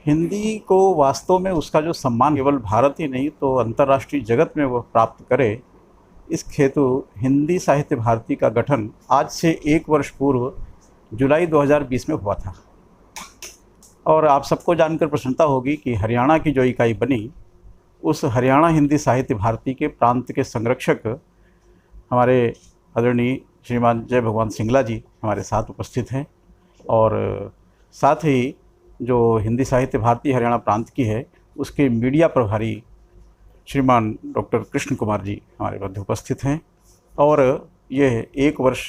हिंदी को वास्तव में उसका जो सम्मान केवल भारत ही नहीं तो अंतर्राष्ट्रीय जगत में वो प्राप्त करे, इस हेतु हिंदी साहित्य भारती का गठन आज से 1 वर्ष पूर्व जुलाई 2020 में हुआ था। और आप सबको जानकर प्रसन्नता होगी कि हरियाणा की जो इकाई बनी, उस हरियाणा हिंदी साहित्य भारती के प्रांत के संरक्षक हमारे आदरणीय श्रीमान जय भगवान सिंगला जी हमारे साथ उपस्थित हैं। और साथ ही जो हिंदी साहित्य भारती हरियाणा प्रांत की है, उसके मीडिया प्रभारी श्रीमान डॉक्टर कृष्ण कुमार जी हमारे मध्य उपस्थित हैं। और यह 1 वर्ष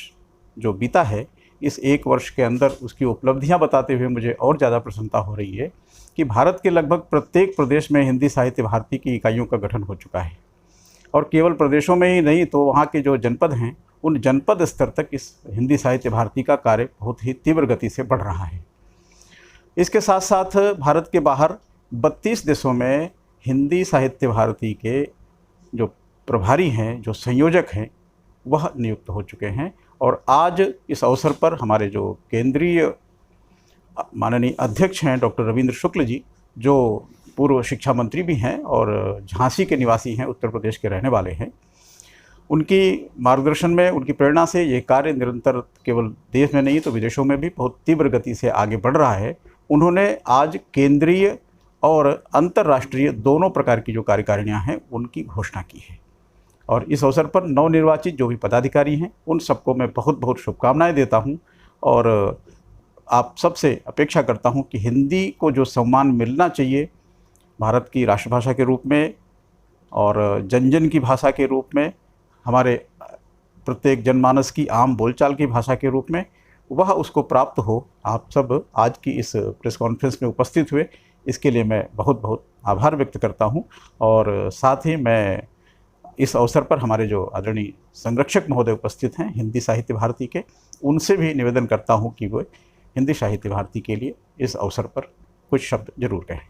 जो बीता है, इस 1 वर्ष के अंदर उसकी उपलब्धियां बताते हुए मुझे और ज़्यादा प्रसन्नता हो रही है कि भारत के लगभग प्रत्येक प्रदेश में हिंदी साहित्य भारती की इकाइयों का गठन हो चुका है। और केवल प्रदेशों में ही नहीं तो वहाँ के जो जनपद हैं, उन जनपद स्तर तक इस हिंदी साहित्य भारती का कार्य बहुत ही तीव्र गति से बढ़ रहा है। इसके साथ साथ भारत के बाहर 32 देशों में हिंदी साहित्य भारती के जो प्रभारी हैं, जो संयोजक हैं, वह नियुक्त हो चुके हैं। और आज इस अवसर पर हमारे जो केंद्रीय माननीय अध्यक्ष हैं डॉक्टर रविंद्र शुक्ल जी, जो पूर्व शिक्षा मंत्री भी हैं और झांसी के निवासी हैं, उत्तर प्रदेश के रहने वाले हैं, उनकी मार्गदर्शन में, उनकी प्रेरणा से ये कार्य निरंतर केवल देश में नहीं तो विदेशों में भी बहुत तीव्र गति से आगे बढ़ रहा है। उन्होंने आज केंद्रीय और अंतर्राष्ट्रीय दोनों प्रकार की जो कार्यकारिणियाँ हैं, उनकी घोषणा की है। और इस अवसर पर नवनिर्वाचित जो भी पदाधिकारी हैं, उन सबको मैं बहुत बहुत शुभकामनाएं देता हूं। और आप सबसे अपेक्षा करता हूं कि हिंदी को जो सम्मान मिलना चाहिए भारत की राष्ट्रभाषा के रूप में और जन जन की भाषा के रूप में, हमारे प्रत्येक जनमानस की आम बोलचाल की भाषा के रूप में, वह उसको प्राप्त हो। आप सब आज की इस प्रेस कॉन्फ्रेंस में उपस्थित हुए, इसके लिए मैं बहुत बहुत आभार व्यक्त करता हूं। और साथ ही मैं इस अवसर पर हमारे जो आदरणीय संरक्षक महोदय उपस्थित हैं हिंदी साहित्य भारती के, उनसे भी निवेदन करता हूं कि वो हिंदी साहित्य भारती के लिए इस अवसर पर कुछ शब्द जरूर कहें।